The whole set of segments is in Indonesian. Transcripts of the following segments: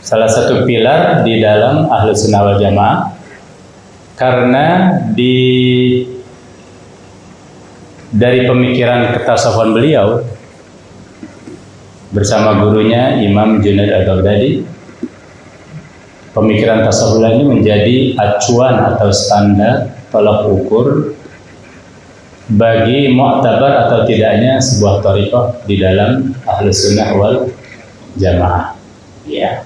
salah satu pilar di dalam Ahlus Sunnah wal Jamaah, karena dari pemikiran ketasawufan beliau bersama gurunya Imam Junaid Al-Baghdadi, pemikiran tasawuf ini menjadi acuan atau standar tolak ukur bagi mu'tabar atau tidaknya sebuah thariqah di dalam Ahlus Sunnah wal Jamaah. Ya.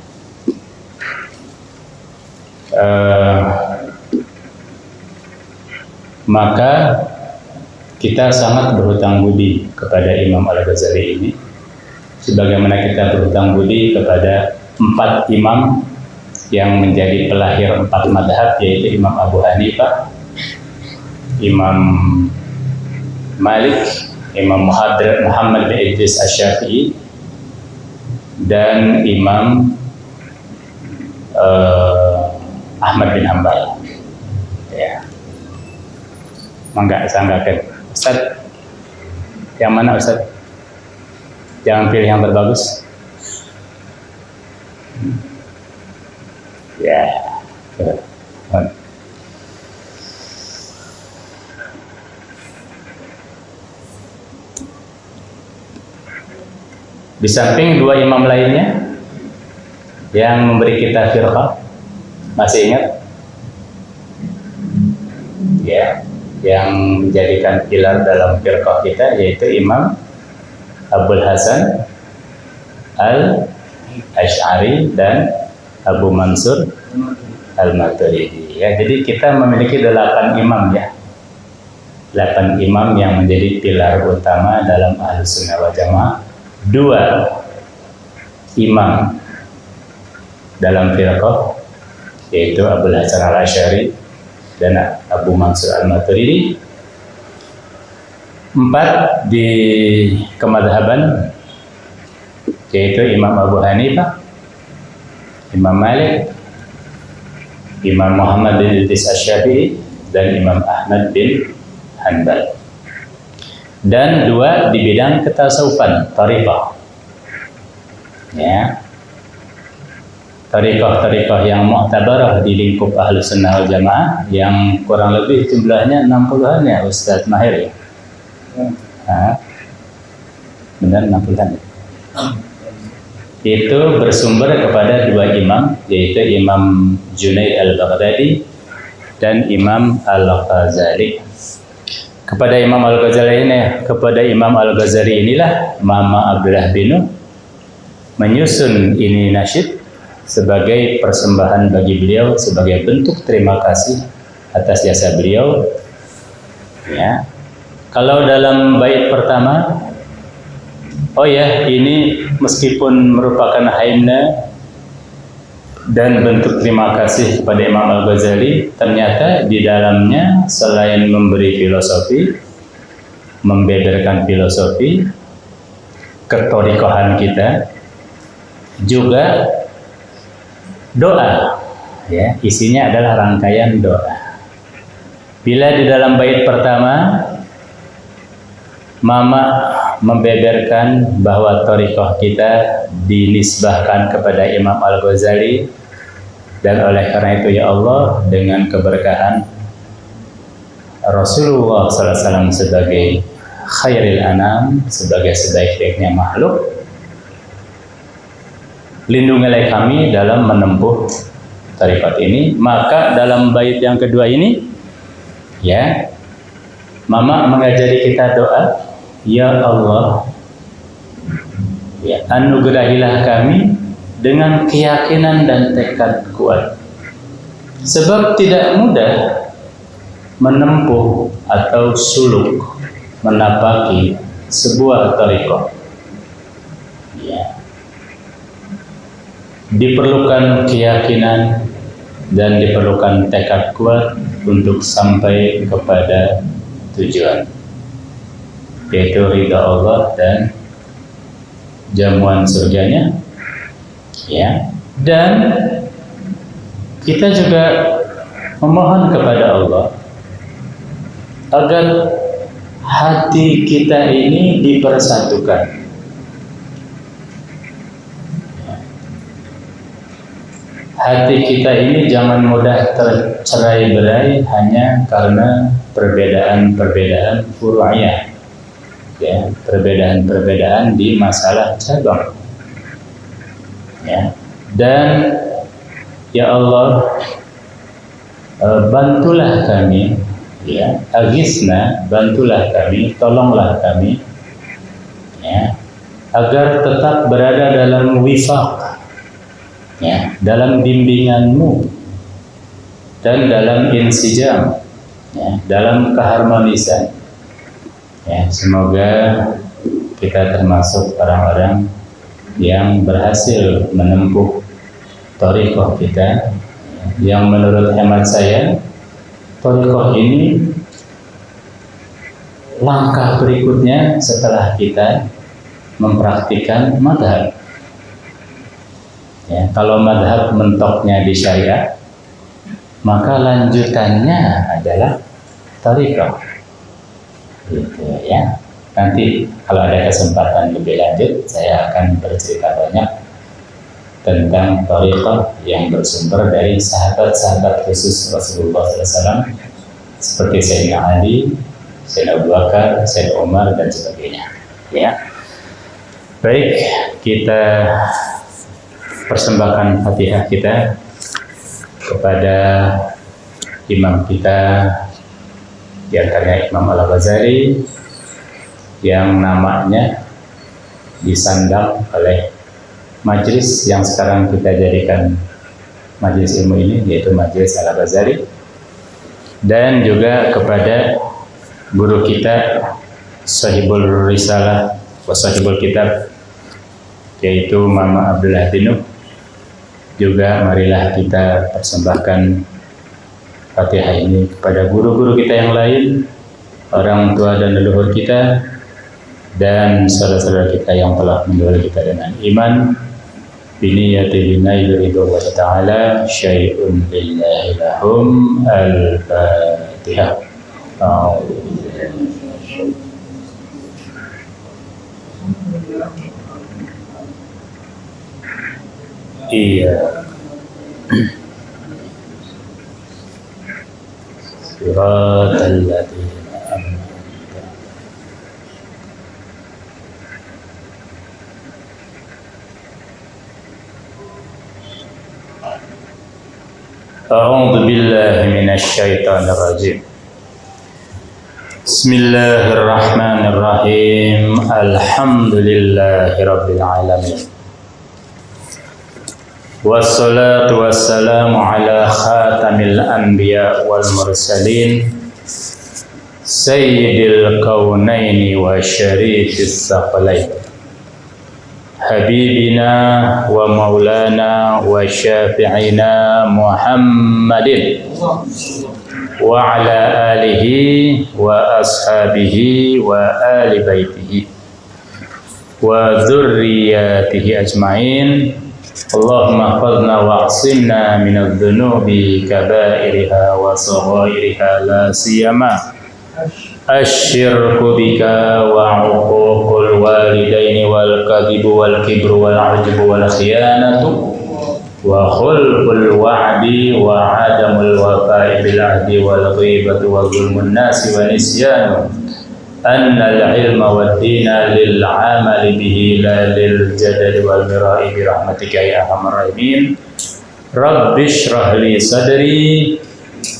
Maka kita sangat berhutang budi kepada Imam Al-Ghazali ini, sebagaimana kita berhutang budi kepada 4 imam yang menjadi pelahir 4 madhab, yaitu Imam Abu Hanifah, Imam Malik, Imam Muhammad bin Idris Asy-Syafi'i, dan Imam Ahmad bin Hanbal. Ya. Mangga sanggakeun. Ustaz, yang mana Ustaz? Jangan pilih yang terbagus. Ya. Di samping 2 imam lainnya yang memberi kita firqah, masih ingat? Ya, yang menjadikan pilar dalam firqah kita, yaitu Imam Abul Hasan Al-Asy'ari dan Abu Mansur Al-Maturidi. Ya, jadi kita memiliki 8 imam ya. 8 imam yang menjadi pilar utama dalam Ahlus Sunnah wal Jamaah. 2 imam dalam firqah, yaitu Abul Hasan Al-Asy'ari dan Abu Mansur Al-Maturidi. 4 di kemadhaban, yaitu Imam Abu Hanifah, Imam Malik, Imam Muhammad bin Idris Asy-Syafi'i, dan Imam Ahmad bin Hanbal. Dan 2 di bidang ketasawufan, thariqah. Ya. Thariqah yang mu'tabarah di lingkup Ahlus Sunnah wal Jamaah, yang kurang lebih jumlahnya 60-an ya Ustaz Mahir ya. Benar 60-an ya. Itu bersumber kepada 2 imam, yaitu Imam Junaid Al-Baghdadi dan Imam Al-Ghazali. Kepada Imam Al-Ghazali inilah Mama Abdullah bin menyusun ini nasyid sebagai persembahan bagi beliau, sebagai bentuk terima kasih atas jasa beliau. Ya. Kalau dalam bait pertama, oh ya, ini meskipun merupakan himne dan bentuk terima kasih kepada Imam Al-Ghazali, ternyata di dalamnya selain memberi filosofi, membeberkan filosofi ketorikohan kita, juga doa. Ya, isinya adalah rangkaian doa. Bila di dalam bait pertama Mama membeberkan bahwa thariqah kita dinisbahkan kepada Imam Al-Ghazali, dan oleh karena itu ya Allah, dengan keberkahan Rasulullah SAW sebagai khairil anam, sebagai sebaik-baiknya makhluk, lindungilah kami dalam menempuh thariqat ini. Maka dalam bait yang kedua ini, ya, Mama mengajari kita doa, ya Allah, ya, anugerahilah kami dengan keyakinan dan tekad kuat, sebab tidak mudah menempuh atau suluk menapaki sebuah thariqah. Ya. Diperlukan keyakinan dan diperlukan tekad kuat untuk sampai kepada tujuan, yaitu ridha Allah dan jamuan surganya. Ya. Dan kita juga memohon kepada Allah agar hati kita ini dipersatukan. hati kita ini jangan mudah tercerai-berai hanya karena perbedaan-perbedaan furu'iyah, ya, perbedaan-perbedaan di masalah cabang, ya. Dan ya Allah, bantulah kami, ya, agisna, bantulah kami, tolonglah kami, ya, agar tetap berada dalam wifaq, ya, dalam bimbinganmu dan dalam insijam, ya, dalam keharmonisan, ya. Semoga kita termasuk orang-orang yang berhasil menempuh thariqah kita, yang menurut hemat saya thariqah ini langkah berikutnya setelah kita mempraktikkan madhab, ya. Kalau madhab mentoknya di syariah, maka lanjutannya adalah thariqah, gitu ya. Nanti kalau ada kesempatan lebih lanjut, saya akan bercerita banyak tentang thariqah yang bersumber dari sahabat-sahabat khusus Rasulullah SAW, seperti Sayyidina Ali, Sayyidina Abu Bakar, Sayyidina Umar, dan sebagainya, ya. Baik, kita persembahkan Fatihah kita kepada imam kita, di antaranya Imam Al-Ghazali, yang namanya disandang oleh majelis yang sekarang kita jadikan majelis ilmu ini, yaitu Majelis Al-Ghazali, dan juga kepada guru kita Sahibul Risalah wa Sahibul Kitab, yaitu Mama Abdullah Dinuk. Juga marilah kita persembahkan Fatihah ini kepada guru-guru kita yang lain, orang tua dan leluhur kita, dan saudara-saudara kita yang telah mendahului kita dengan iman. Biniyati binailu ridullah ta'ala syai'un lillahi lahum. Al-Fatihah. Iya. Siratal ladzina an'amta. A'udzu billahi minasy syaithanir rajim. Bismillahirrahmanirrahim. Alhamdulillahirabbil alamin. Wassalatu wassalamu ala khatamil anbiya wal mursalin sayyidil kaunaini wa syarifis saqalain habibina wa maulana wa syafi'ina Muhammadin wa ala alihi wa ashabihi wa ali baitihi wa dzurriyyatihi ajmain. Allahumma fadna wa'asimna minadh dhunubi kaba'iriha wa saghairiha, la siyama asyirku bika wa uququl walidaini wal kadhibu wal kibru wal ujbu wal khiyanatu wa khulqul wa'di wa adamul wafa'i bil ahdi wal ghibatu wa zulmun nasi wa nisyanu annal ilma wad dina lil amali bihi la lil jadali wal mira'i bi rahmatika ya arhamar rahimin. Rabbi shrah li sadri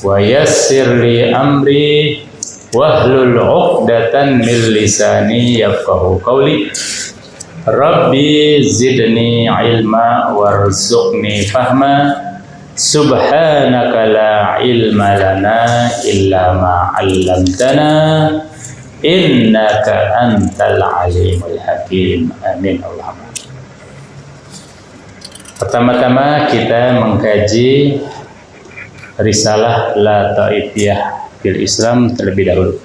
wa yassir li amri wahlul 'uqdatan min lisani yafqahu qawli. Rabbi zidni ilma warzuqni fahma. Subhanaka la ilma lana illa ma 'allamtana innaka antal alimul hakim. Amin Allahumma. Pertama-tama kita mengkaji risalah La Taifiyah fil Islam terlebih dahulu.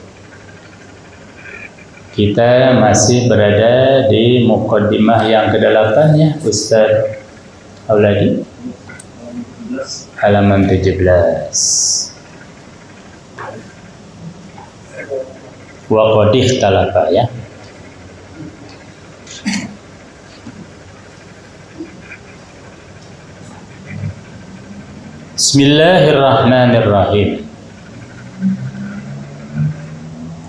Kita masih berada di muqaddimah yang ke-8 ya Ustaz Auladi, halaman 17. Wa qad ikhtalafa ya. Bismillahirrahmanirrahim.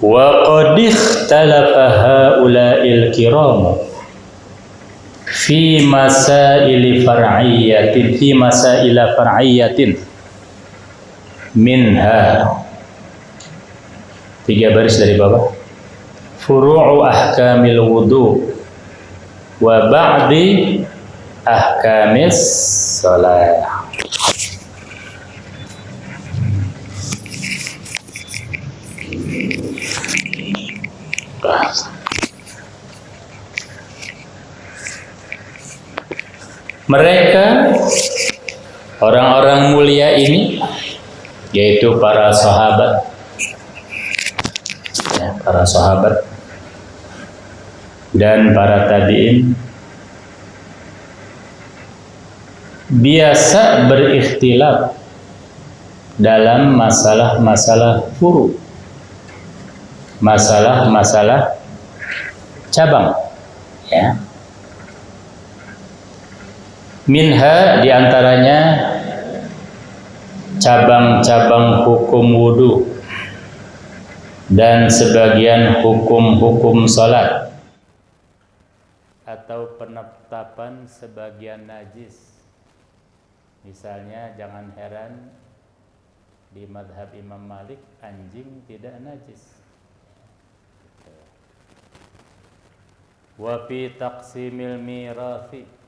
Wa qad ikhtalafa haula'il kiram fi masail far'iyyatin minha, 3 baris dari bawah, furu'u ahkamil wudu wa ba'di ahkamis shalah. Mereka orang-orang mulia ini, yaitu para sahabat, ya, para sahabat dan para tabi'in, biasa berikhtilaf dalam masalah-masalah furu', masalah-masalah cabang, ya. Minha, diantaranya cabang-cabang hukum wudu dan sebagian hukum-hukum salat, atau penetapan sebagian najis. Misalnya, jangan heran di mazhab Imam Malik anjing tidak najis. Wa fi taqsimil mirathi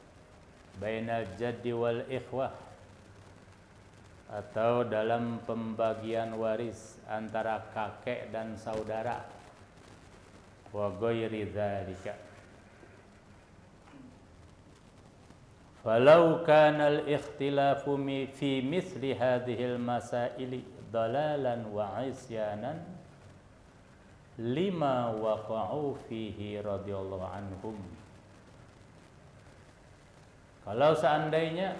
bainal jaddi wal ikhwah, atau dalam pembagian waris antara kakek dan saudara, wa ghairi dzalika. Falau kana al-ikhtilafu fi mithli hadhihi al-masaili dalalan wa isyanan lima waqa'u fihi radhiyallahu anhum. Kalau seandainya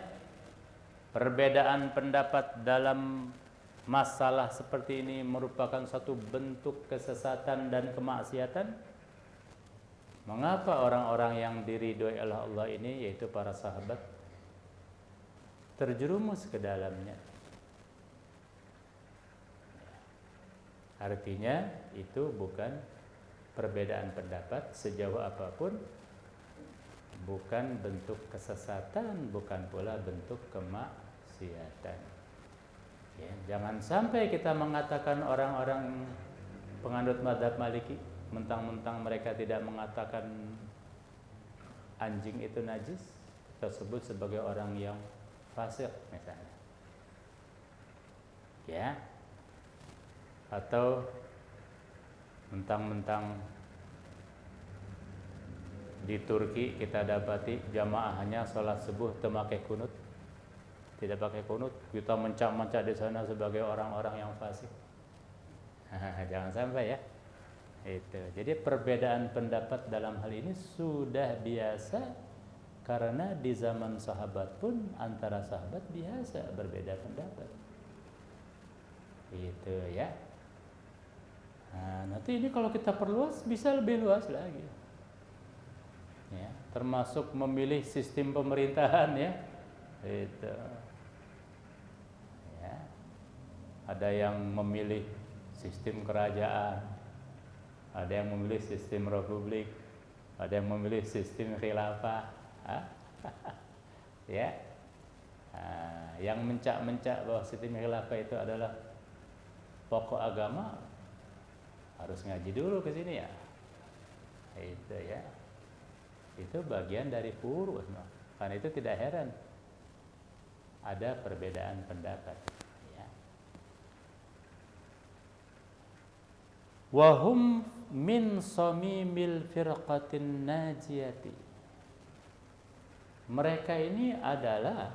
perbedaan pendapat dalam masalah seperti ini merupakan satu bentuk kesesatan dan kemaksiatan, mengapa orang-orang yang diridhoi oleh Allah ini, yaitu para sahabat, terjerumus ke dalamnya? Artinya itu bukan perbedaan pendapat sejauh apapun, bukan bentuk kesesatan, bukan pula bentuk kemaksiatan. Ya, jangan sampai kita mengatakan orang-orang penganut mazhab Maliki, mentang-mentang mereka tidak mengatakan anjing itu najis, tersebut sebagai orang yang fasik misalnya. Ya. Atau mentang-mentang di Turki kita dapati jamaahnya sholat subuh memakai kunut, tidak pakai kunut, kita mencak-mencak di sana sebagai orang-orang yang fasik. Jangan sampai ya. Itu. Jadi perbedaan pendapat dalam hal ini sudah biasa, karena di zaman sahabat pun antara sahabat biasa berbeda pendapat. Itu ya. Nah, nanti ini kalau kita perluas bisa lebih luas lagi. Ya, termasuk memilih sistem pemerintahan ya. Itu. Ya. Ada yang memilih sistem kerajaan, ada yang memilih sistem republik, ada yang memilih sistem khilafah. Ya. Nah, yang mencak-mencak bahwa sistem khilafah itu adalah pokok agama, harus ngaji dulu ke sini ya. Itu ya. Itu bagian dari furu'. Karena itu tidak heran ada perbedaan pendapat. Ya. Wahum min samimil firqatin najiyati. Mereka ini adalah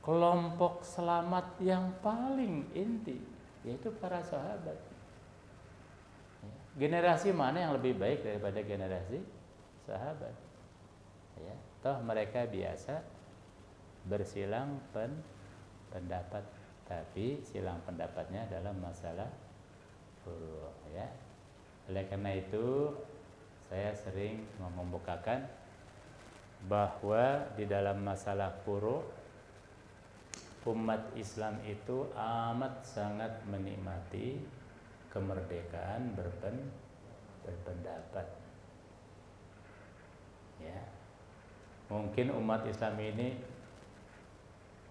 kelompok selamat yang paling inti, yaitu para sahabat. Generasi mana yang lebih baik daripada generasi sahabat? Ya, toh mereka biasa bersilang pendapat, tapi silang pendapatnya dalam masalah furu', ya. Oleh karena itu saya sering mengemukakan bahwa di dalam masalah furu' umat Islam itu amat sangat menikmati kemerdekaan berpendapat. Ya. Mungkin umat Islam ini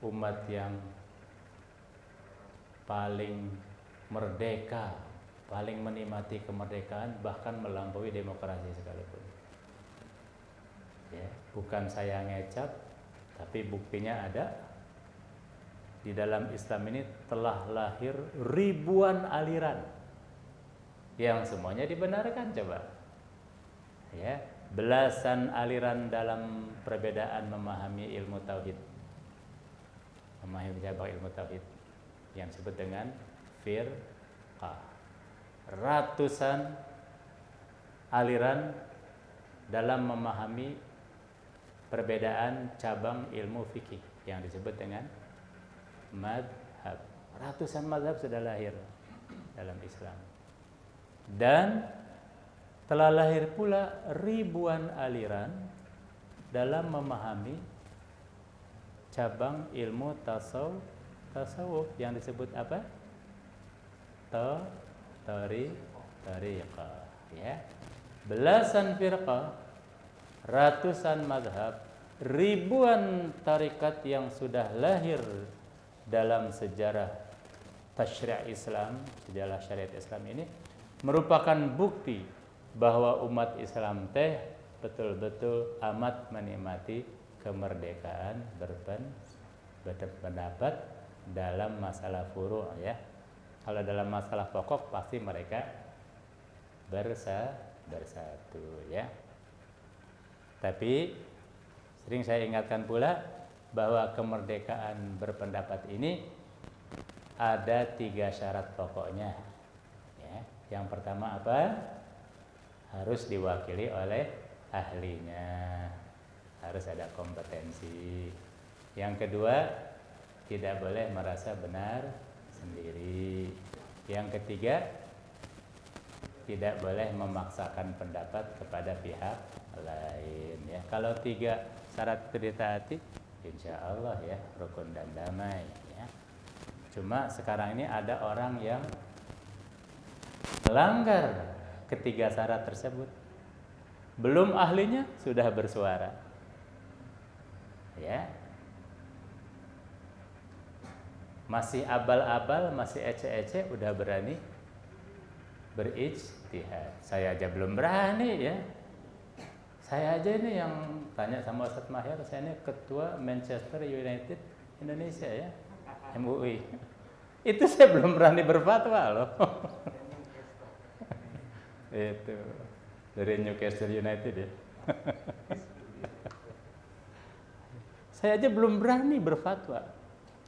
umat yang paling merdeka, paling menikmati kemerdekaan, bahkan melampaui demokrasi sekalipun. Ya, bukan saya ngecap, tapi buktinya ada. Di dalam Islam ini telah lahir ribuan aliran yang semuanya dibenarkan, coba. Ya, belasan aliran dalam perbedaan memahami ilmu tauhid, memahami cabang ilmu tauhid yang disebut dengan firqah. Ratusan aliran dalam memahami perbedaan cabang ilmu fikih yang disebut dengan madhab. Ratusan madhab sudah lahir dalam Islam. Dan telah lahir pula ribuan aliran dalam memahami cabang ilmu tasawuf yang disebut apa? Tariqah, ya. Belasan firqah, ratusan madhab, ribuan tarikat yang sudah lahir dalam sejarah tasyri' Islam, sejarah syariat Islam ini merupakan bukti bahwa umat Islam teh betul-betul amat menikmati kemerdekaan berpendapat dalam masalah furu', ya. Kalau dalam masalah pokok pasti mereka bersatu, ya. Tapi sering saya ingatkan pula bahwa kemerdekaan berpendapat ini ada 3 syarat pokoknya, ya. Yang pertama apa? Harus diwakili oleh ahlinya, harus ada kompetensi. Yang kedua, tidak boleh merasa benar sendiri. Yang ketiga, tidak boleh memaksakan pendapat kepada pihak lain, ya. Kalau 3 syarat itu ditaati, insya Allah, ya, rukun dan damai, ya. Cuma sekarang ini ada orang yang melanggar ketiga syarat tersebut. Belum ahlinya sudah bersuara, ya. Masih abal-abal, masih ece-ece, udah berani berijtihad. Saya aja belum berani, ya. Saya aja ini yang tanya sama Ustaz Mahir, saya ini ketua Manchester United Indonesia, ya, MUI. Itu saya belum berani berfatwa loh. Itu dari Newcastle United, ya. Saya aja belum berani berfatwa.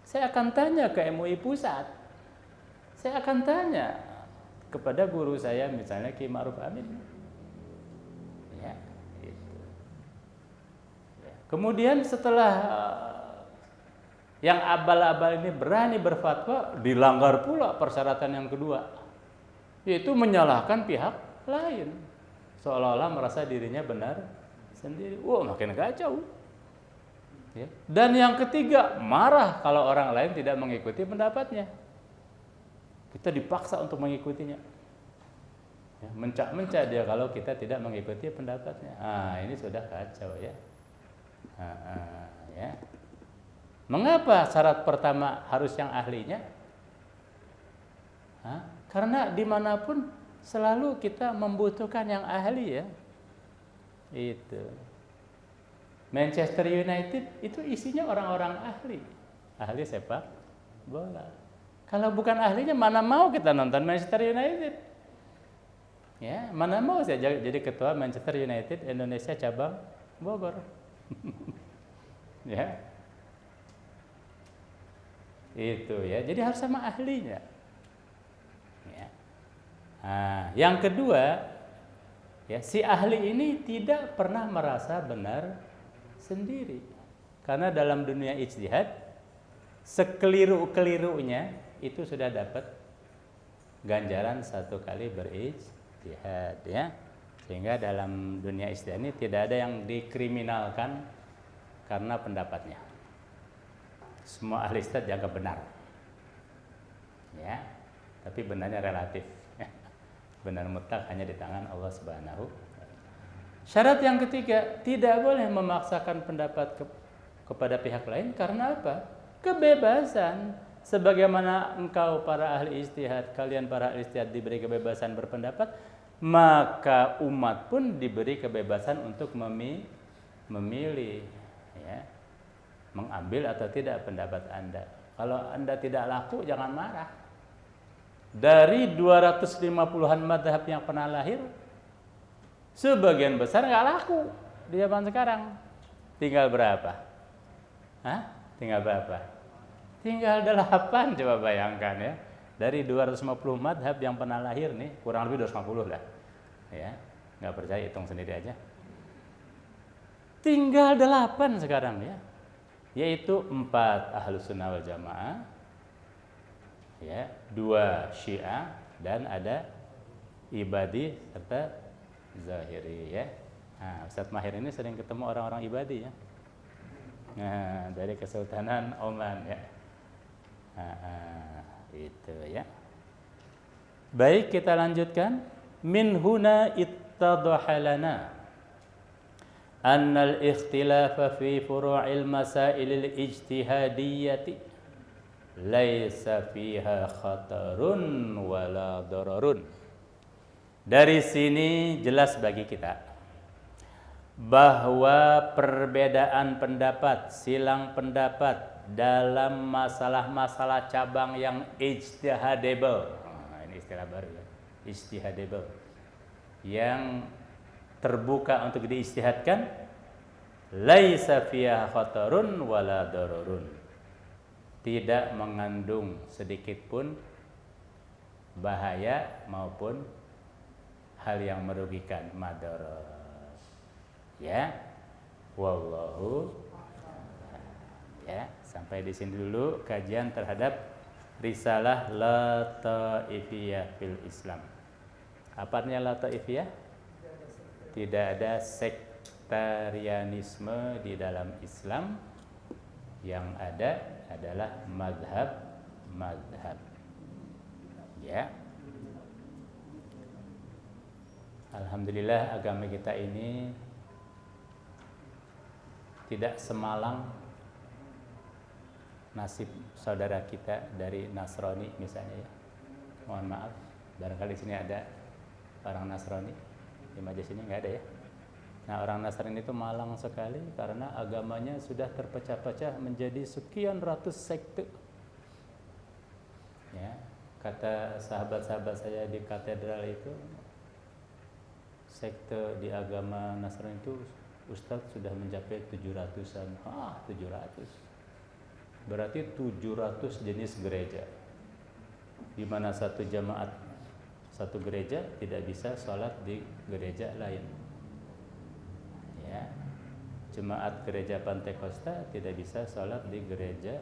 Saya akan tanya ke MUI pusat. Saya akan tanya kepada guru saya, misalnya Ki Ma'ruf Amin. Ya, itu. Ya. Kemudian setelah yang abal-abal ini berani berfatwa, dilanggar pula persyaratan yang kedua, yaitu menyalahkan pihak lain, seolah-olah merasa dirinya benar sendiri. Wah, makin kacau. Ya. Dan yang ketiga, marah kalau orang lain tidak mengikuti pendapatnya. Kita dipaksa untuk mengikutinya. Ya, mencak-mencak dia kalau kita tidak mengikuti pendapatnya. Ini sudah kacau, ya. Ya. Mengapa syarat pertama harus yang ahlinya? Karena dimanapun selalu kita membutuhkan yang ahli, ya. Itu. Manchester United itu isinya orang-orang ahli sepak bola. Kalau bukan ahlinya, mana mau kita nonton Manchester United? Ya, mana mau saya jadi ketua Manchester United Indonesia cabang Bogor? Ya, itu, ya. Jadi harus sama ahlinya. Ya. Yang kedua, ya, si ahli ini tidak pernah merasa benar sendiri, karena dalam dunia ijtihad sekeliru-kelirunya itu sudah dapat ganjaran 1 kali berijtihad, ya. Sehingga dalam dunia istihad ini tidak ada yang dikriminalkan karena pendapatnya. Semua ahli istihad dianggap benar. Ya, tapi benarnya relatif. Benar mutlak hanya di tangan Allah Subhanahu. Syarat yang ketiga, tidak boleh memaksakan pendapat kepada pihak lain. Karena apa? Kebebasan. Sebagaimana engkau para ahli ijtihad, kalian para ahli ijtihad diberi kebebasan berpendapat, maka umat pun diberi kebebasan untuk memilih, ya, mengambil atau tidak pendapat Anda. Kalau Anda tidak laku, jangan marah. Dari 250-an madhab yang pernah lahir, sebagian besar nggak laku di zaman sekarang. Tinggal berapa? Hah? Tinggal berapa? Tinggal 8, coba bayangkan ya. Dari 250 madhab yang pernah lahir nih, kurang lebih 250 lah. Ya, nggak percaya hitung sendiri aja. Tinggal 8 sekarang ya. Yaitu 4 Ahlus Sunnah wal Jamaah, ya, 2 Syiah, dan ada Ibadi serta Zahiri ya. Nah, Ustadz Mahir ini sering ketemu orang-orang Ibadi ya. Nah, dari Kesultanan Oman ya. Itu ya. Baik, kita lanjutkan. Min huna ittadaha lana annal ikhtilafa fi furu'il masailil ijtihadiyyati laisa fiha khatarun wala dararun. Dari sini jelas bagi kita bahwa perbedaan pendapat, silang pendapat dalam masalah-masalah cabang yang ijtihadable. Ini istilah baru ya. Ijtihadable. Yang terbuka untuk diijtihadkan, laisa fiha khatarun wala dararun. Tidak mengandung sedikit pun bahaya maupun hal yang merugikan, madarat. Ya. Wallahu, ya, sampai di sini dulu kajian terhadap risalah Lataifiyah fil Islam. Apa artinya Lataifiyah? Tidak ada sektarianisme di dalam Islam. Yang ada adalah madhab. Ya. Alhamdulillah agama kita ini tidak semalang nasib saudara kita dari Nasrani misalnya ya. Mohon maaf, barangkali di sini ada orang Nasrani, di majelis ini nggak ada ya. Nah, orang Nasrani itu malang sekali karena agamanya sudah terpecah-pecah menjadi sekian ratus sekte. Ya, kata sahabat-sahabat saya di katedral itu, sekte di agama Nasrani itu Ustadz sudah mencapai 700-an. 700. Berarti 700 jenis gereja. Di mana satu jamaat, satu gereja tidak bisa sholat di gereja lain. Ya. Jemaat gereja Pantekosta tidak bisa sholat di gereja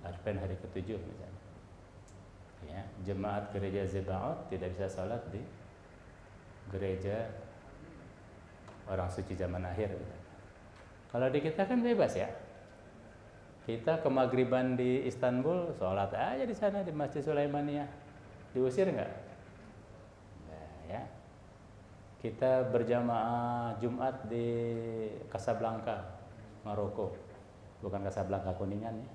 Advent hari ke-7 misalnya. Ya. Jemaat gereja Zebaot tidak bisa sholat di gereja orang suci zaman akhir. Kalau di kita kan bebas ya. Kita ke maghriban di Istanbul, sholat aja di sana di Masjid Sulaimaniyah. Diusir nggak? Nah, ya. Kita berjamaah Jumat di Casablanca, Maroko. Bukan Casablanca Kuningan ya.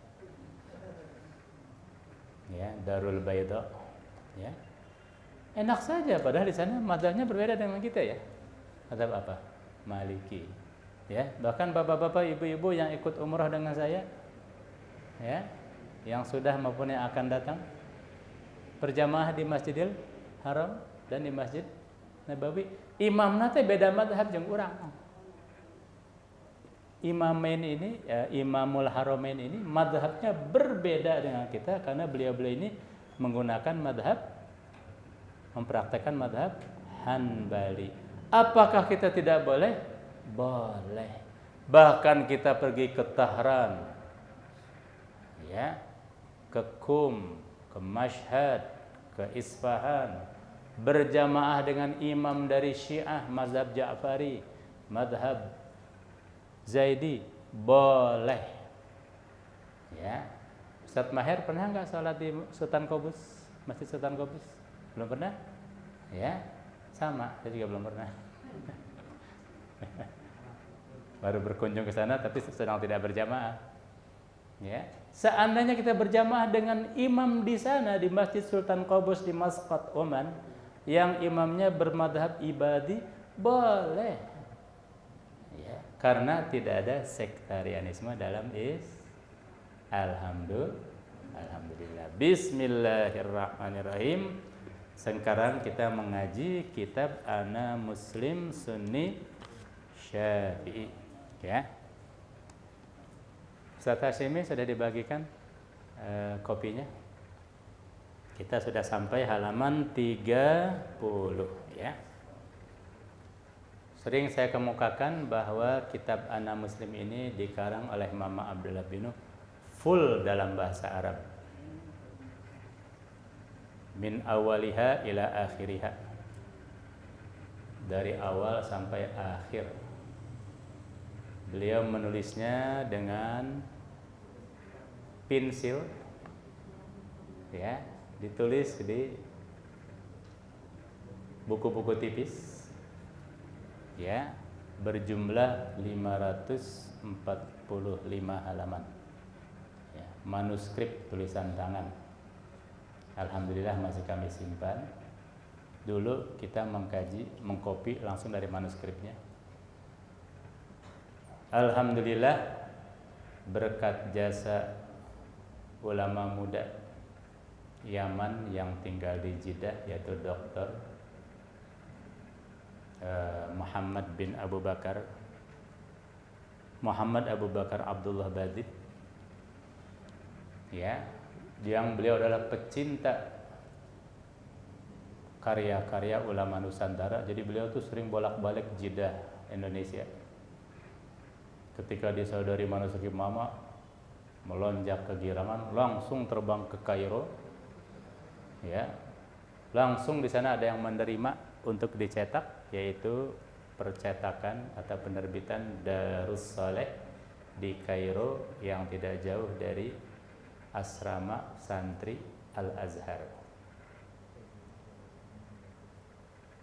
Ya, Darul Bayda. Ya. Enak saja, padahal di sana mazhabnya berbeda dengan kita ya. Mazhab apa? Maliki. Ya, bahkan bapak-bapak, ibu-ibu yang ikut umrah dengan saya, ya, yang sudah maupun yang akan datang berjamaah di Masjidil Haram dan di Masjid Nabawi, imamna teh beda mazhab jeung urang. Imamain ini, ya, Imamul Haramain ini mazhabnya berbeda dengan kita karena beliau-beliau ini menggunakan mazhab, mempraktekkan mazhab Hanbali. Apakah kita tidak boleh? Boleh. Bahkan kita pergi ke Tahran, ya, ke Qum, ke Mashhad, ke Isfahan, berjamaah dengan imam dari Syiah, mazhab Ja'fari, mazhab Zaidi, boleh. Ya. Ustaz Maher pernah nggak sholat di Sultan Qobus, Masjid Sultan Qobus? Belum pernah? Ya, sama, saya juga belum pernah. Baru berkunjung ke sana tapi sedang tidak berjamaah. Ya. Seandainya kita berjamaah dengan imam di sana di Masjid Sultan Qobus di Masqat, Oman, yang imamnya bermadhab ibadi, boleh. Ya, karena tidak ada sektarianisme dalam Alhamdulillah. Bismillahirrahmanirrahim. Sekarang kita mengaji kitab Ana Muslim Sunni Syafi'i. Ya. Ustaz Hashimi sudah dibagikan kopinya. Kita sudah sampai halaman 30 ya. Sering saya kemukakan bahwa kitab Ana Muslim ini dikarang oleh Mama Abdullah bin Nuh full dalam bahasa Arab. Min awaliha ila akhiriha. Dari awal sampai akhir. Beliau menulisnya dengan pensil, ya, ditulis di buku-buku tipis, ya, berjumlah 545 halaman, ya, manuskrip tulisan tangan. Alhamdulillah masih kami simpan. Dulu kita mengkopi langsung dari manuskripnya. Alhamdulillah berkat jasa ulama muda Yaman yang tinggal di Jeddah, yaitu Dr. Muhammad Abu Bakar Abdullah Badid, ya, yang beliau adalah pecinta karya-karya ulama Nusantara. Jadi beliau tuh sering bolak-balik Jeddah, Indonesia. Ketika disaudari manuskrip Mama melonjak kegirangan, langsung terbang ke Kairo, ya, langsung di sana ada yang menerima untuk dicetak, yaitu percetakan atau penerbitan Darus Saleh di Kairo yang tidak jauh dari asrama santri Al-Azhar.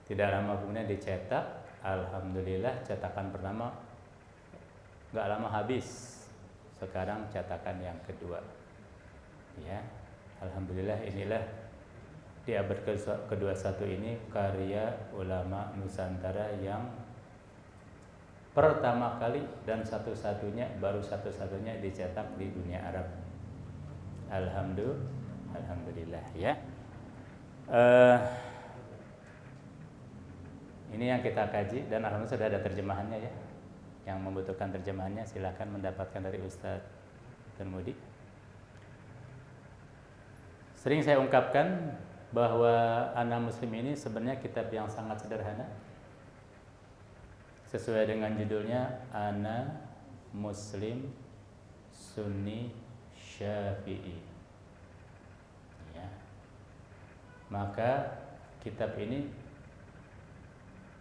Tidak lama kemudian dicetak. Alhamdulillah cetakan pertama nggak lama habis. Sekarang cetakan yang kedua, ya, alhamdulillah. Inilah di abad ke-21 ini karya ulama Nusantara yang pertama kali dan baru satu-satunya dicetak di dunia Arab. Alhamdulillah, ya. Ini yang kita kaji dan alhamdulillah sudah ada terjemahannya, ya. Yang membutuhkan terjemahannya silakan mendapatkan dari Ustaz Termudi. Sering saya ungkapkan bahwa Ana Muslim ini sebenarnya kitab yang sangat sederhana. Sesuai dengan judulnya, Ana Muslim Sunni Syafi'i, ya. Maka kitab ini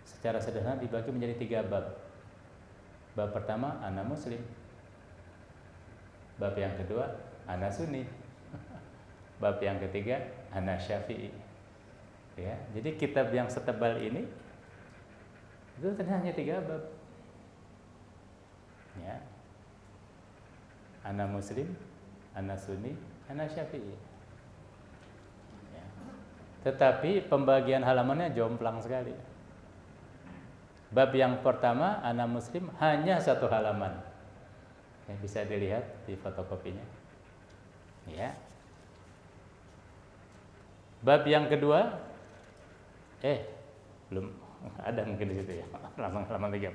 secara sederhana dibagi menjadi 3 bab. Bab pertama, Ana Muslim. Bab yang kedua, Ana Sunni. Bab yang ketiga, Ana Syafi'i. Ya, jadi kitab yang setebal ini itu ternyata hanya 3 bab. Ya. Ana Muslim, Ana Sunni, Ana Syafi'i. Ya. Tetapi pembagian halamannya jomplang sekali. Bab yang pertama, Ana Muslim, hanya 1 halaman. Ya, bisa dilihat di fotokopinya. Ya. Bab yang kedua, belum ada mungkin di situ, ya. Langsung halaman 30.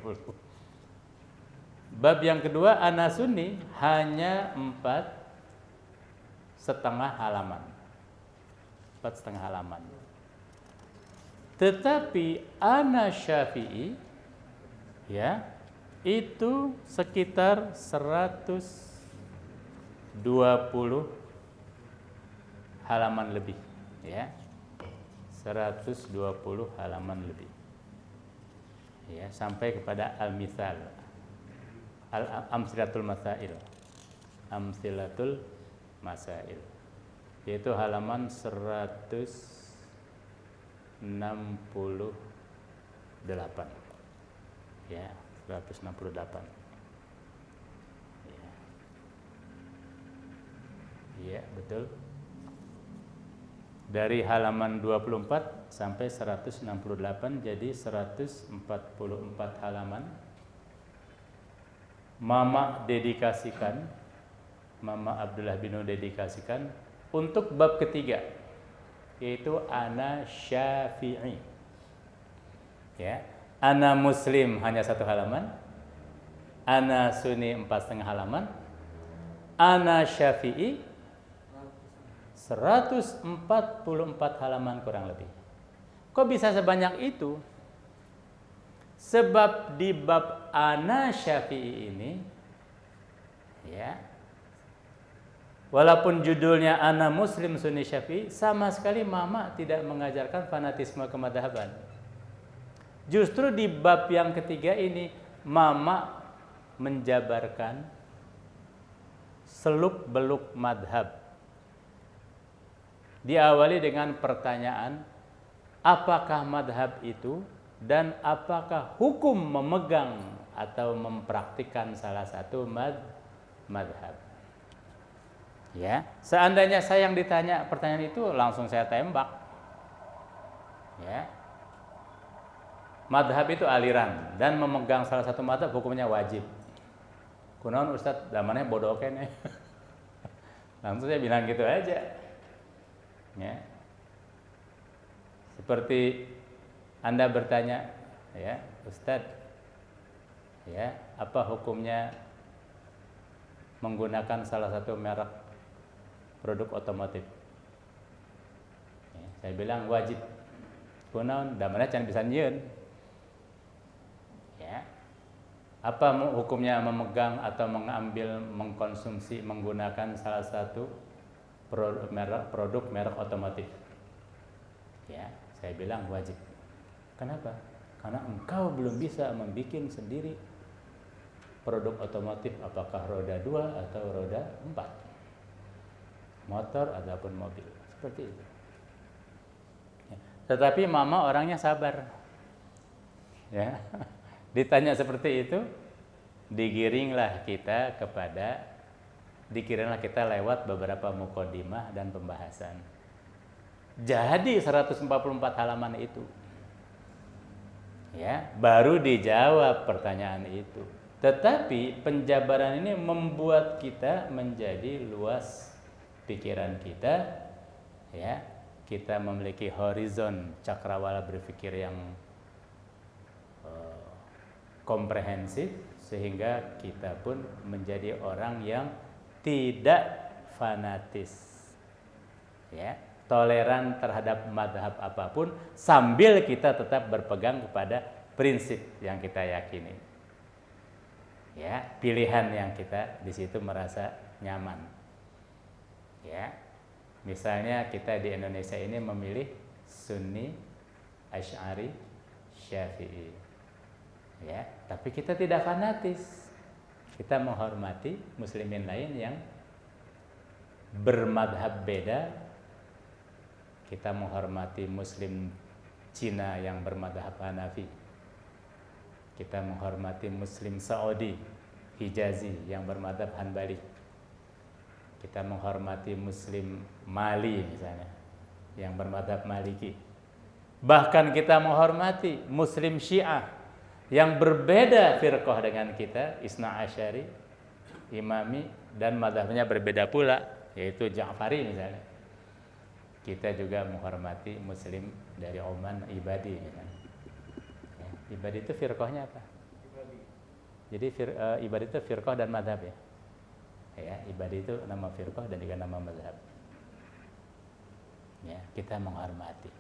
Bab yang kedua, Ana Sunni, hanya 4,5 halaman. 4,5 halaman. Tetapi Ana Syafi'i, ya, itu sekitar 120 halaman lebih, ya. 120 halaman lebih. Ya, sampai kepada al-mithal. Amsilatul masail. Amsilatul masail. Yaitu halaman 168. Ya, 168. Ya, betul. Dari halaman 24 sampai 168, jadi 144 halaman. Mama dedikasikan, Mama Abdullah bin Nur dedikasikan untuk bab ketiga, yaitu ana Syafi'i. Ya, ana Muslim hanya 1 halaman, ana Sunni 4,5 halaman, ana Syafi'i 144 halaman kurang lebih. Kok bisa sebanyak itu? Sebab di bab ana Syafi'i ini, ya, walaupun judulnya ana Muslim Sunni Syafi'i, sama sekali Mama tidak mengajarkan fanatisme kemadhaban. Justru di bab yang ketiga ini Mama menjabarkan seluk-beluk madhab. Diawali dengan pertanyaan, apakah madhab itu dan apakah hukum memegang atau mempraktikkan salah satu madhab. Ya, seandainya saya yang ditanya pertanyaan itu, langsung saya tembak. Ya, madhab itu aliran dan memegang salah satu madhab hukumnya wajib. Kunaon Ustadz, zamannya bodoh kene. Langsung saya bilang gitu aja. Ya, seperti Anda bertanya, ya Ustadz, ya apa hukumnya menggunakan salah satu merek produk otomotif? Ya, saya bilang wajib. Kunaon, damana can bisa nyieun. Ya, apa hukumnya memegang atau mengambil, mengkonsumsi, menggunakan salah satu produk merek otomotif? Ya, saya bilang wajib. Kenapa? Karena engkau belum bisa membuat sendiri produk otomotif, apakah roda 2 atau roda 4, motor ataupun mobil, seperti itu. Ya. Tetapi Mama orangnya sabar. Ya, ditanya seperti itu, digiringlah kita lewat beberapa muqaddimah dan pembahasan. Jadi 144 halaman itu, ya, baru dijawab pertanyaan itu. Tetapi penjabaran ini membuat kita menjadi luas pikiran kita, ya. Kita memiliki horizon cakrawala berpikir yang komprehensif, sehingga kita pun menjadi orang yang tidak fanatis, ya, toleran terhadap madhab apapun, sambil kita tetap berpegang kepada prinsip yang kita yakini, ya, pilihan yang kita di situ merasa nyaman. Ya, misalnya kita di Indonesia ini memilih Sunni, Asy'ari, Syafi'i, ya, tapi kita tidak fanatis. Kita menghormati muslimin lain yang bermadhab beda. Kita menghormati muslim Cina yang bermadhab Hanafi. Kita menghormati muslim Saudi, Hijazi yang bermadhab Hanbali. Kita menghormati muslim Mali misalnya yang bermadhab Maliki. Bahkan kita menghormati muslim Syiah yang berbeda firqah dengan kita, Isna Asyari, Imami, dan madhabnya berbeda pula, yaitu Ja'fari misalnya. Kita juga menghormati muslim dari Oman, Ibadi misalnya. Ya, Ibadi itu firqahnya apa? Jadi Ibadi itu firqah dan madhab, ya. Ya, Ibadi itu nama firqah dan juga nama madhab. Ya, kita menghormati.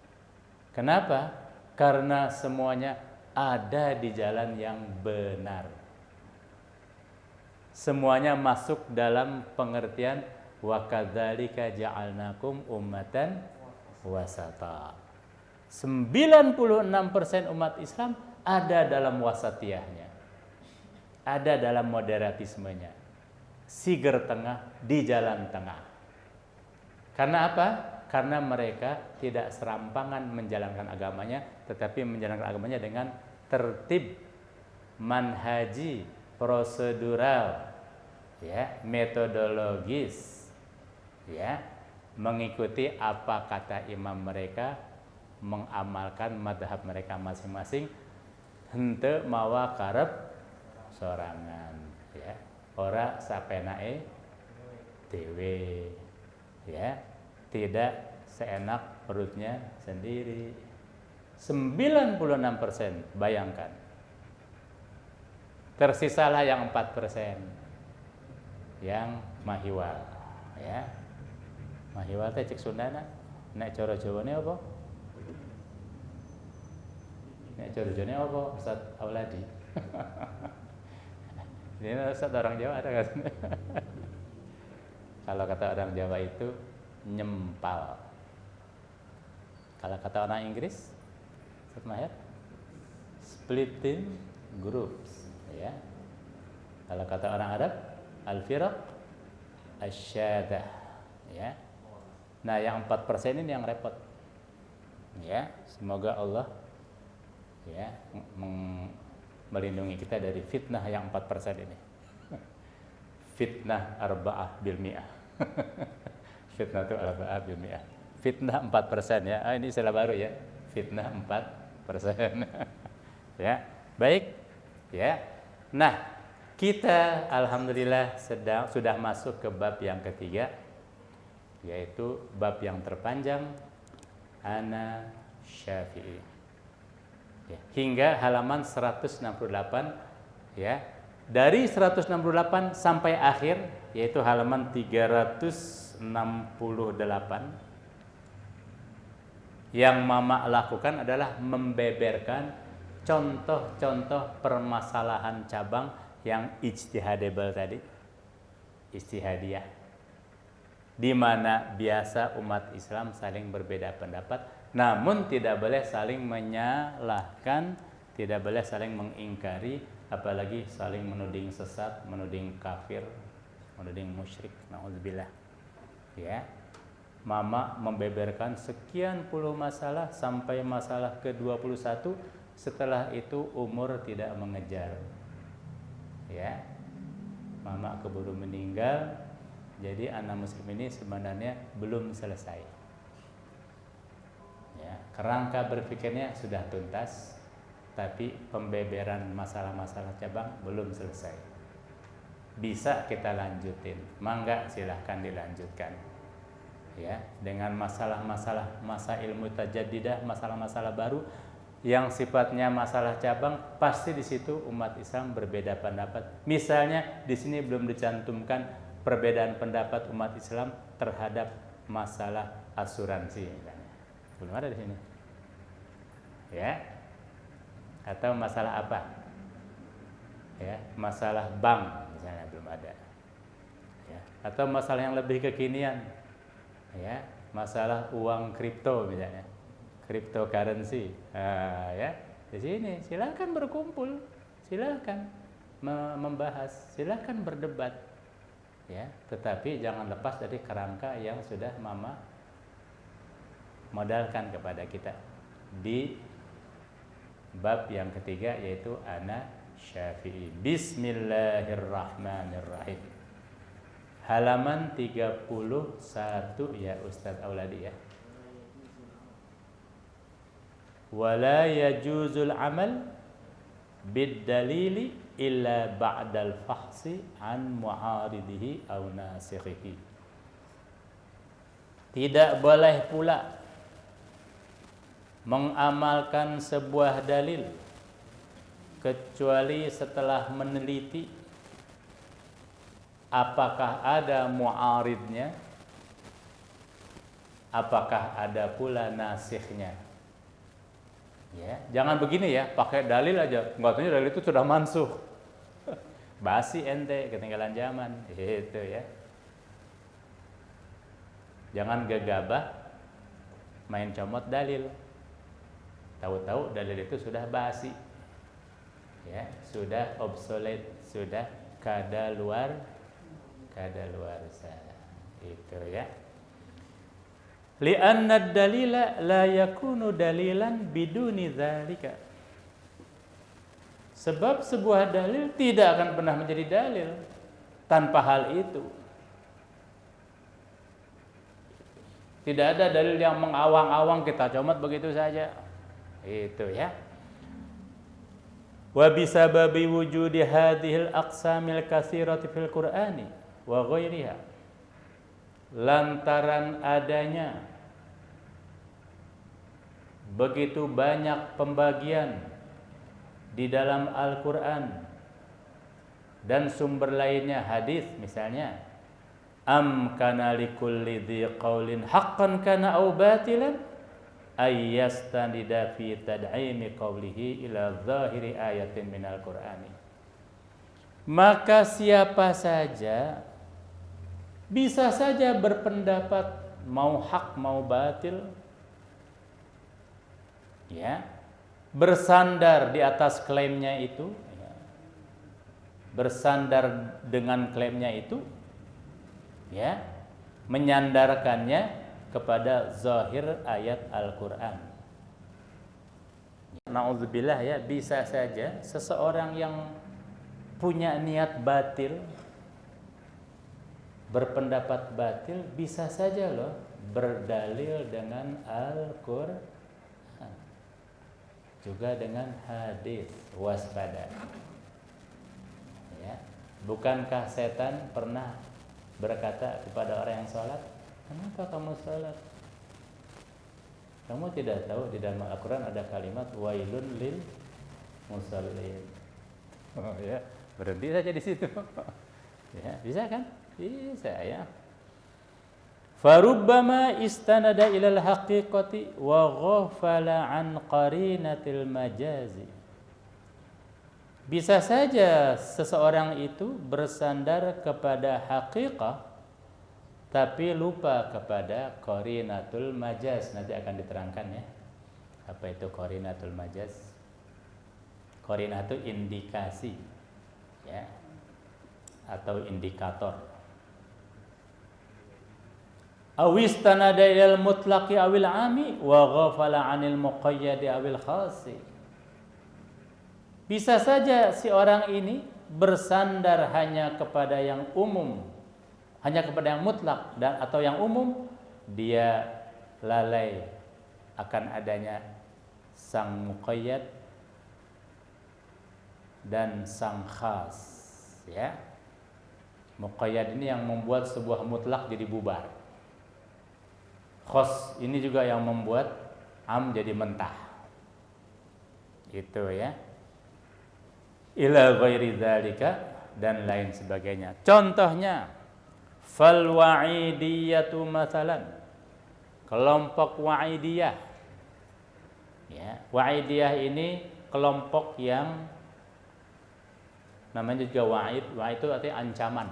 Kenapa? Karena semuanya ada di jalan yang benar. Semuanya masuk dalam pengertian wa kadzalika ja'alnakum ummatan wasata. 96% umat Islam ada dalam wasatiyahnya, ada dalam moderatismenya, siger tengah di jalan tengah. Karena apa? Karena mereka tidak serampangan menjalankan agamanya, tetapi menjalankan agamanya dengan tertib, manhaji, prosedural, ya, metodologis, ya, mengikuti apa kata imam mereka, mengamalkan madhab mereka masing-masing, henteu mawa karep sorangan, ya, ora sapenae dewe, ya, tidak seenak perutnya sendiri. 96%, bayangkan. Tersisalah yang 4% yang mahiwal, ya. Mahiwal teh cek Sundana, nek cara Jawane apa? Nek cara Jawane apa, Ustaz Auladi? Ini Ustaz orang Jawa ada kan? Kalau kata orang Jawa itu nyempal. Kalau kata orang Inggris, Ustaz Maher, splitting groups, ya. Kalau kata orang Arab, al-firaq asyadah, ya. Nah, yang 4% ini yang repot. Ya, semoga Allah, ya, melindungi kita dari fitnah yang 4% ini. Fitnah arba'ah bil mi'ah. Fitnah itu arba'ah bil mi'ah. Fitnah 4%, ya. Ini istilah baru, ya. Fitnah 4%. Ya, baik. Ya. Nah, kita alhamdulillah sudah masuk ke bab yang ketiga, yaitu bab yang terpanjang, Ana Syafi'i. Ya, hingga halaman 168, ya. Dari 168 sampai akhir, yaitu halaman 368, yang Mama lakukan adalah membeberkan contoh-contoh permasalahan cabang yang ijtihadable tadi, ijtihadiyah, di mana biasa umat Islam saling berbeda pendapat, namun tidak boleh saling menyalahkan, tidak boleh saling mengingkari, apalagi saling menuding sesat, menuding kafir, menuding musyrik, naudzubillah. Ya, Mama membeberkan sekian puluh masalah sampai masalah ke-21. Setelah itu umur tidak mengejar. Ya, Mama keburu meninggal. Jadi anak muslim ini sebenarnya belum selesai. Ya, kerangka berpikirnya sudah tuntas, tapi pembeberan masalah-masalah cabang belum selesai. Bisa kita lanjutin, mangga silahkan dilanjutkan. Ya, dengan masalah-masalah masa ilmu tajaddidah, masalah-masalah baru yang sifatnya masalah cabang, pasti di situ umat Islam berbeda pendapat. Misalnya di sini belum dicantumkan perbedaan pendapat umat Islam terhadap masalah asuransi, misalnya. Belum ada di sini. Ya. Atau masalah apa? Ya, masalah bank misalnya belum ada. Ya. Atau masalah yang lebih kekinian. Ya, masalah uang kripto misalnya. Cryptocurrency, ya, di sini silakan berkumpul, silakan membahas, silakan berdebat, ya, tetapi jangan lepas dari kerangka yang sudah Mama modalkan kepada kita di bab yang ketiga, yaitu Ana Syafi'i. Bismillahirrahmanirrahim. Halaman 31, ya Ustaz Auladi, ya. Wala yajuzul amal bid-dalili illa ba'dal fahsi an mu'aridihi aw nasikhihi. Tidak boleh pula mengamalkan sebuah dalil kecuali setelah meneliti apakah ada mu'aridnya, apakah ada pula nasikhnya. Ya, jangan begini ya, pakai dalil aja. Enggak tahunya dalil itu sudah mansuh. Basi ente, ketinggalan zaman. Itu ya. Jangan gegabah main comot dalil. Tahu-tahu dalil itu sudah basi, ya, sudah obsolete, sudah kadaluarsa. Itu ya. Li'anna ad-dalila la yakunu dalilan biduni dzalika. Sebab sebuah dalil tidak akan pernah menjadi dalil tanpa hal itu. Tidak ada dalil yang mengawang-awang kita comot begitu saja. Itu ya. Wa bisababi wujudi hadhil aqsamil katsirati fil Qur'ani wa ghairiha. Lantaran adanya begitu banyak pembagian di dalam Al-Qur'an dan sumber lainnya, hadis misalnya, am kana likulli dhi qaulin haqqan kana aw batilan ayyastanida fi tad'imi qawlihi ila zahiri ayatin minal Qur'ani. Maka siapa saja bisa saja berpendapat mau hak mau batil, ya, bersandar di atas klaimnya itu, ya, bersandar dengan klaimnya itu, ya, menyandarkannya kepada zahir ayat Al-Quran. Na'udzubillah, ya, bisa saja seseorang yang punya niat batil, berpendapat batil, bisa saja loh berdalil dengan Al-Quran, juga dengan hadis. Waspada, ya. Bukankah setan pernah berkata kepada orang yang sholat, kenapa kamu sholat? Kamu tidak tahu di dalam Al-Quran ada kalimat wailun lil musallin. Oh ya, berhenti saja di situ. Ya, bisa kan? Bisa ya. Farubbama istanada ilal haqiqati wa ghafala an qarinatil majazi. Bisa saja seseorang itu bersandar kepada haqiqah tapi lupa kepada qarinatul majaz. Nanti akan diterangkan ya. Apa itu qarinatul majaz? Qarinah itu indikasi, ya, atau indikator. Awistanada ilal mutlaqi awil ami wa ghafala 'anil muqayyadi awil khasi. Bisa saja si orang ini bersandar hanya kepada yang umum, hanya kepada yang mutlak dan atau yang umum, dia lalai akan adanya sang muqayyad dan sang khas, ya. Muqayyad ini yang membuat sebuah mutlak jadi bubar. Khas ini juga yang membuat am jadi mentah. Itu ya. Ila ghairi dzalika dan lain sebagainya. Contohnya fal wa'idiyatu mathalan. Kelompok wa'idiyah. Ya, wa'idiyah ini kelompok yang namanya juga wa'id. Wa'id itu artinya ancaman.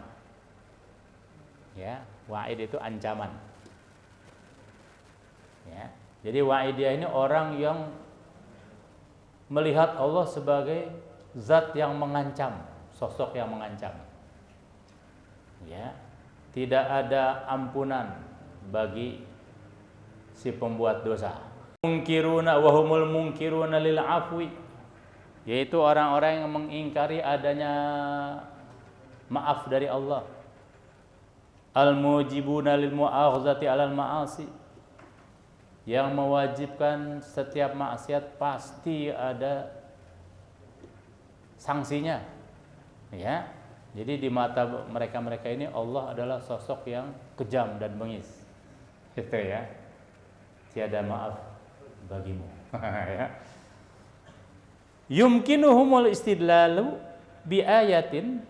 Ya, wa'id itu ancaman. Ya, jadi wa'idiyah ini orang yang melihat Allah sebagai zat yang mengancam, sosok yang mengancam. Ya, tidak ada ampunan bagi si pembuat dosa. Mungkiruna wa humul mungkiruna lil afwi, yaitu orang-orang yang mengingkari adanya maaf dari Allah. Al mujibuna lil mu'akhazati 'alal ma'asi, yang mewajibkan setiap maksiat pasti ada sanksinya, ya. Jadi di mata mereka ini Allah adalah sosok yang kejam dan bengis, gitu ya. Tiada maaf bagimu. Ya. Yumkinuhumul istidlalu bi ayatin,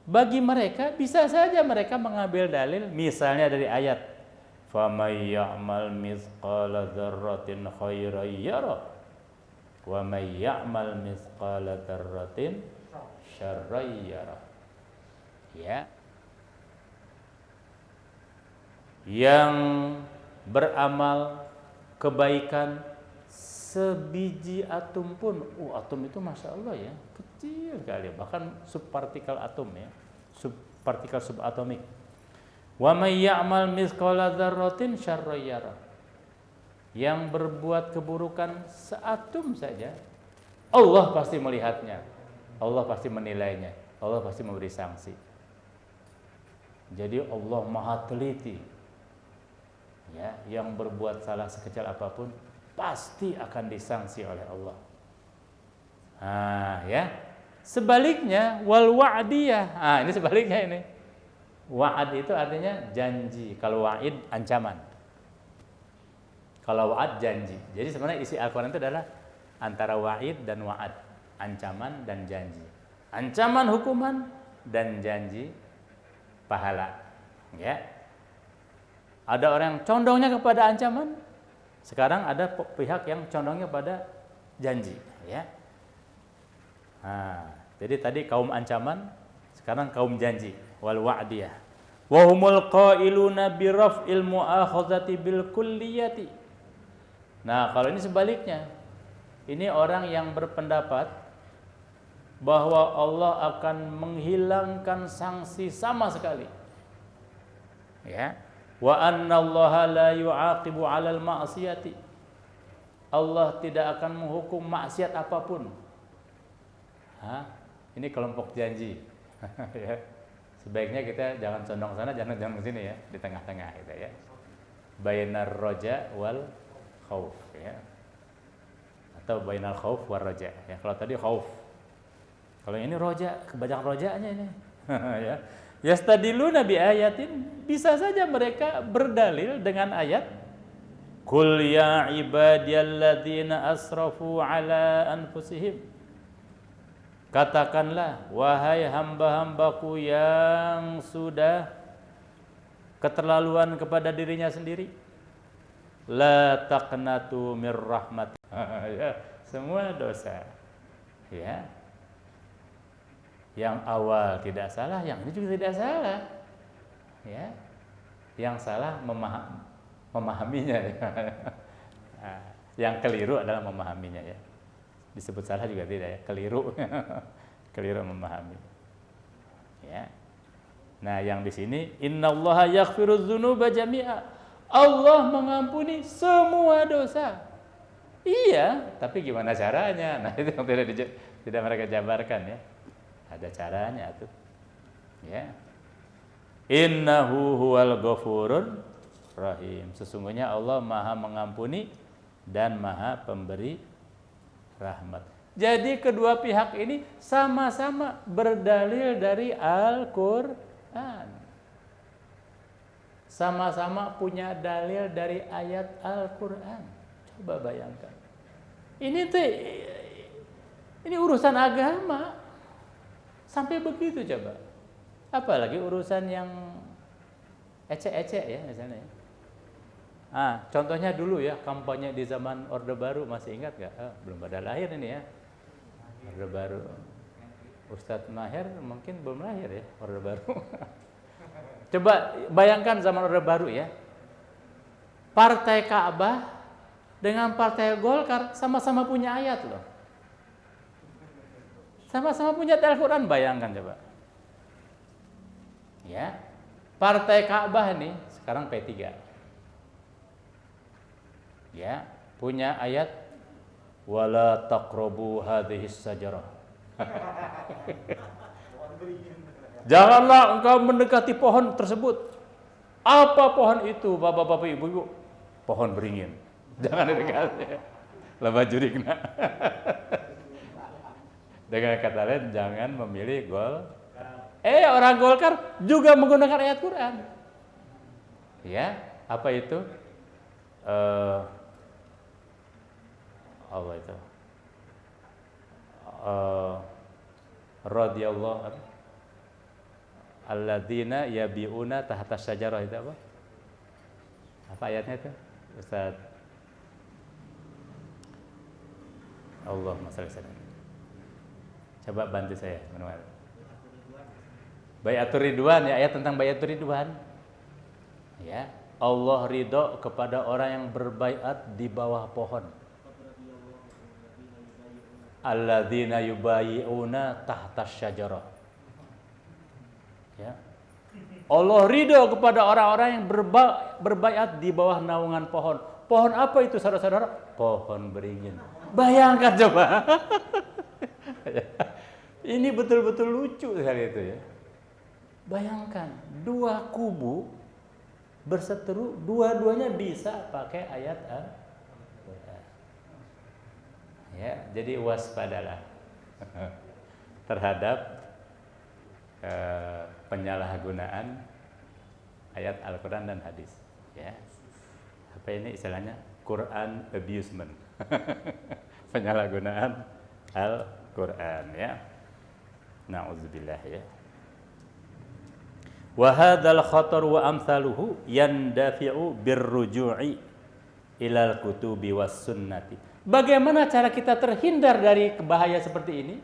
bagi mereka bisa saja mereka mengambil dalil misalnya dari ayat فَمَنْ يَعْمَلْ مِثْقَالَ ذَرَّةٍ خَيْرًا يَرَهُ وَمَنْ يَعْمَلْ مِثْقَالَ ذَرَّةٍ شَرًّا يَرَهُ. Ya, yang beramal kebaikan sebiji atom pun, atom itu masya Allah ya, kecil sekali, bahkan subpartikel atom ya, subpartikel subatomik. Wa may ya'mal mithqala dzarratin syarran yarah. Yang berbuat keburukan seatom saja, Allah pasti melihatnya, Allah pasti menilainya, Allah pasti memberi sanksi. Jadi Allah maha teliti. Ya, yang berbuat salah sekecil apapun pasti akan disanksi oleh Allah. Ya. Sebaliknya wal wa'diyah. Ini sebaliknya ini. Wa'ad itu artinya janji. Kalau wa'id ancaman. Kalau wa'ad janji. Jadi sebenarnya isi Al-Qur'an itu adalah antara wa'id dan wa'ad, ancaman dan janji. Ancaman hukuman dan janji pahala. Ya. Ada orang yang condongnya kepada ancaman, sekarang ada pihak yang condongnya pada janji, ya. Jadi tadi kaum ancaman, sekarang kaum janji, wal wa'diyah. Wa humul qailuna bi raf'il mu'akhadzati bil kulliyati. Nah, kalau ini sebaliknya. Ini orang yang berpendapat bahwa Allah akan menghilangkan sanksi sama sekali. Ya. Wa annallaha la yu'aqibu 'alal ma'siyati. Allah tidak akan menghukum maksiat apapun. Ini kelompok janji. Ya. Sebaiknya kita jangan condong sana, jangan ke sini ya, di tengah-tengah gitu ya. Bainar roja wal khauf ya. Atau bainal khauf war roja ya. Kalau tadi khauf. Kalau ini roja, kebanyakan rojanya ini. Ya. Yastadiluna bi ayatin, bisa saja mereka berdalil dengan ayat Qul ya ibadiyalladzina asrafu ala anfusihim. Katakanlah wahai hamba-hambaku yang sudah keterlaluan kepada dirinya sendiri, la taqnatu mir rahmat. Ya, semua dosa ya, yang awal tidak salah, yang ini juga tidak salah. Ya. Yang salah memahaminya. Yang keliru adalah memahaminya ya. Disebut salah juga tidak ya, keliru. Keliru memahami. Ya. Nah, yang di sini innallaha yaghfirudz dzunuba jami'a. Allah mengampuni semua dosa. Iya, tapi gimana caranya? Nah, itu yang tidak mereka jabarkan ya. Ada caranya tuh. Ya. Innahu huwal ghafurur rahim. Sesungguhnya Allah Maha mengampuni dan Maha pemberi rahmat. Jadi kedua pihak ini sama-sama berdalil dari Al-Qur'an. Sama-sama punya dalil dari ayat Al-Qur'an. Coba bayangkan. Ini urusan agama. Sampai begitu coba. Apalagi urusan yang ecek-ecek ya misalnya. Contohnya dulu ya, kampanye di zaman Orde Baru, masih ingat nggak? Belum pada lahir ini ya. Orde Baru. Ustadz Maher mungkin belum lahir ya, Orde Baru. Coba bayangkan zaman Orde Baru ya. Partai Ka'bah dengan Partai Golkar sama-sama punya ayat loh. Sama-sama punya Al-Qur'an, bayangkan coba. Ya. Partai Ka'bah ini sekarang P3. Ya, punya ayat wala taqrabu hadhis sajarah. Janganlah engkau mendekati pohon tersebut. Apa pohon itu, Bapak-bapak, Ibu-ibu? Pohon beringin. Jangan dekati. Laba jurigna. Dengan kata lain, jangan memilih orang Golkar juga menggunakan ayat Quran. Ya, apa itu? Allah itu. Radhiyallahu alladzina yabiuna tahta syajarah, itu apa? Apa ayatnya itu? Ustaz. Allahumma shalli alaihi. Coba bantu saya, manual. Bayatul Ridwan ya, ayat tentang Bayatul Ridwan. Ya, Allah ridho kepada orang yang berbaiat di bawah pohon. alladzina yubayyi'una tahta syajarah. Ya. Allah ridho kepada orang-orang yang berbaiat di bawah naungan pohon. Pohon apa itu saudara-saudara? Pohon beringin. Bayangkan coba. Ini betul-betul lucu sekali itu ya. Bayangkan dua kubu berseteru, dua-duanya bisa pakai ayat Al-Quran. Ya, jadi waspadalah terhadap penyalahgunaan ayat Al-Quran dan hadis. Ya, apa ini istilahnya? Quran abusement. Penyalahgunaan Al-Quran ya. Na'udzubillah ya. Wa hadzal khatar wa amsaluhu yandafi'u birruju'i ilal kutubi was sunnati. Bagaimana cara kita terhindar dari bahaya seperti ini?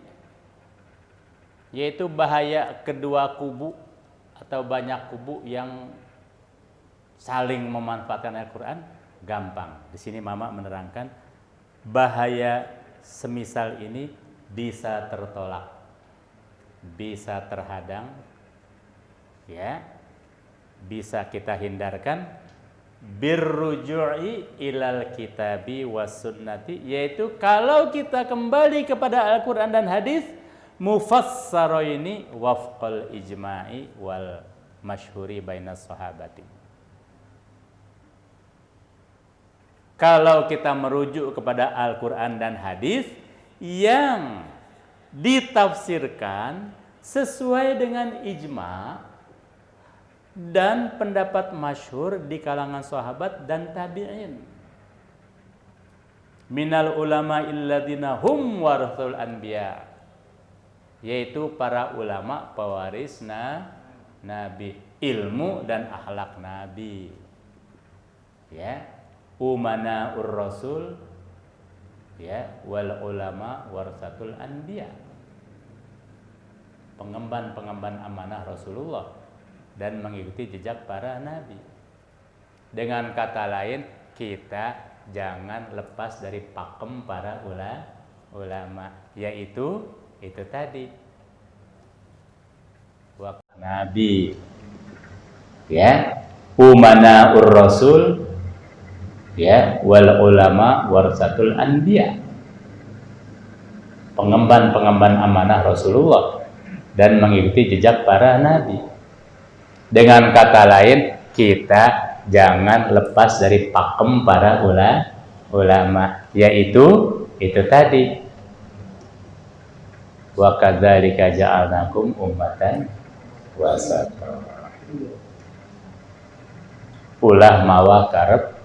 Yaitu bahaya kedua kubu atau banyak kubu yang saling memanfaatkan Al-Quran. Gampang. Di sini Mama menerangkan bahaya semisal ini bisa tertolak, bisa terhadang, ya, bisa kita hindarkan birruju'i ilal kitabi was sunnati, yaitu kalau kita kembali kepada Al-Quran dan hadis mufassaraini wafqal ijma'i wal masyhuri bainas sahabati. Kalau kita merujuk kepada Al-Quran dan hadis yang ditafsirkan sesuai dengan ijma dan pendapat masyhur di kalangan sahabat dan tabi'in. Minal ulama illadzina hum warathul anbiya, yaitu para ulama pewaris nabi, ilmu dan akhlak nabi. Ya, umana ur-rasul, ya, wal ulama warasatul anbiya. Pengemban amanah Rasulullah dan mengikuti jejak para nabi. Dengan kata lain, kita jangan lepas dari pakem para ulama, yaitu itu tadi nabi, ya, umana ur-rasul, ya, wal ulama warasatul anbiya. Pengemban amanah Rasulullah dan mengikuti jejak para nabi. Dengan kata lain, kita jangan lepas dari pakem para ulama, yaitu itu tadi. Wa kadzalika ja'alnakum ummatan wasata. Ulah mawa karep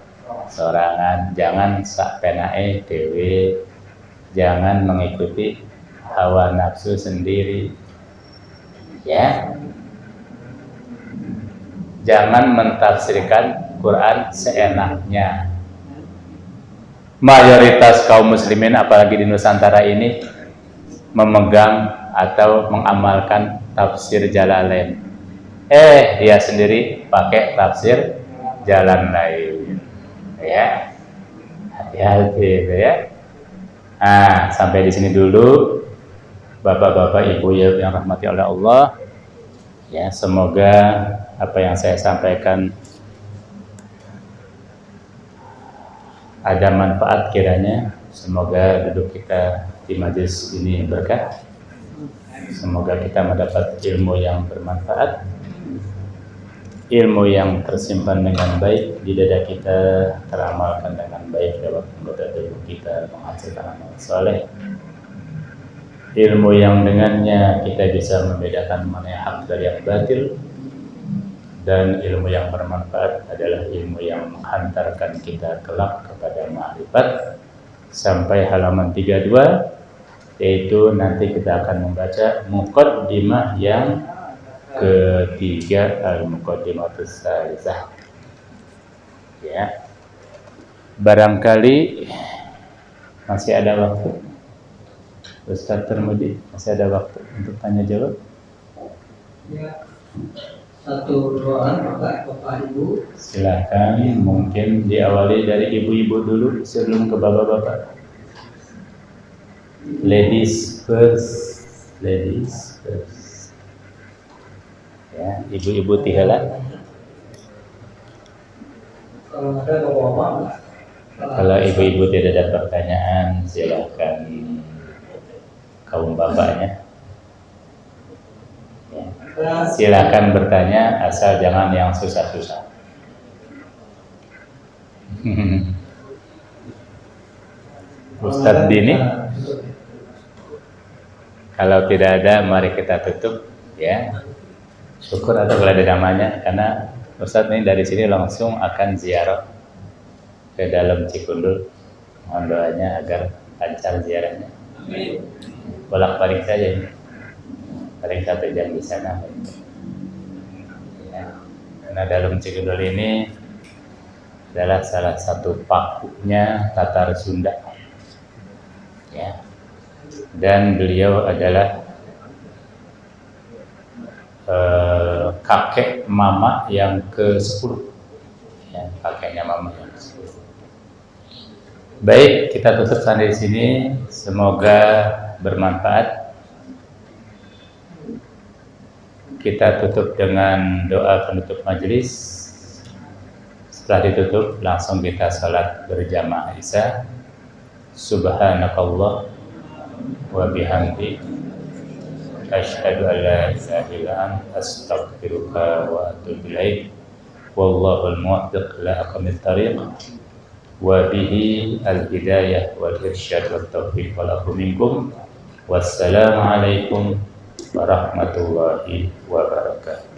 sorangan, jangan sak penae dewe, jangan mengikuti hawa nafsu sendiri. Ya, jangan mentafsirkan Quran seenaknya. Mayoritas kaum muslimin apalagi di Nusantara ini memegang atau mengamalkan tafsir Jalalain. Dia sendiri pakai tafsir jalan lain. Ya, hati-hati ya. Nah, sampai di sini dulu. Bapak-bapak, ibu yang rahmati oleh Allah, ya, semoga apa yang saya sampaikan ada manfaat kiranya. Semoga duduk kita di majelis ini berkah. Semoga kita mendapat ilmu yang bermanfaat, ilmu yang tersimpan dengan baik di dada kita, teramalkan dengan baik lewat anggota tubuh kita, menghasilkan amal soleh. Ilmu yang dengannya kita bisa membedakan mana yang hak dari yang batil, dan ilmu yang bermanfaat adalah ilmu yang menghantarkan kita kelak kepada ma'rifat. Sampai halaman 32, yaitu nanti kita akan membaca muqaddimah yang ketiga, al-muqaddimatus salisah. Ya, barangkali masih ada waktu. Ustaz Termudi, masih ada waktu untuk tanya jawab? Ya, satu doa Bapak Ibu. Silakan, mungkin diawali dari ibu-ibu dulu sebelum ke bapak-bapak. Ladies first. Ladies first. Ya, ibu-ibu tiheula. Kalau ada bapak-bapak. Kalau ibu-ibu tidak ada pertanyaan, silakan kaum bapaknya. Ya. Silakan bertanya, asal jangan yang susah-susah. Ustadz Dini, kalau tidak ada, mari kita tutup, ya. Syukur atau kalau ada namanya, karena Ustadz ini dari sini langsung akan ziarah ke dalam Cikundul. Mohon doanya agar lancar ziarahnya. Bolak-balik saja ini. Paling 1 jam di sana. Ya. Karena dalam Cikundul ini adalah salah satu pakunya Tatar Sunda. Ya. Dan beliau adalah kakek mama yang ke-10. Ya, kakeknya mama yang ke-10. Baik, kita tutup sampai di sini. Semoga bermanfaat. Kita tutup dengan doa penutup majelis. Setelah ditutup, langsung kita salat berjamaah Isya. Subhanakallah wa bihamdi asyhadu an la ilaha illa anta astaghfiruka wa atubu ilaik. Wallahul muwaffiq ila aqwamit thariq wa bihi al-hidayah wal irsyad wat taufiq wal afu minkum. Wassalamu alaikum warahmatullahi wabarakatuh.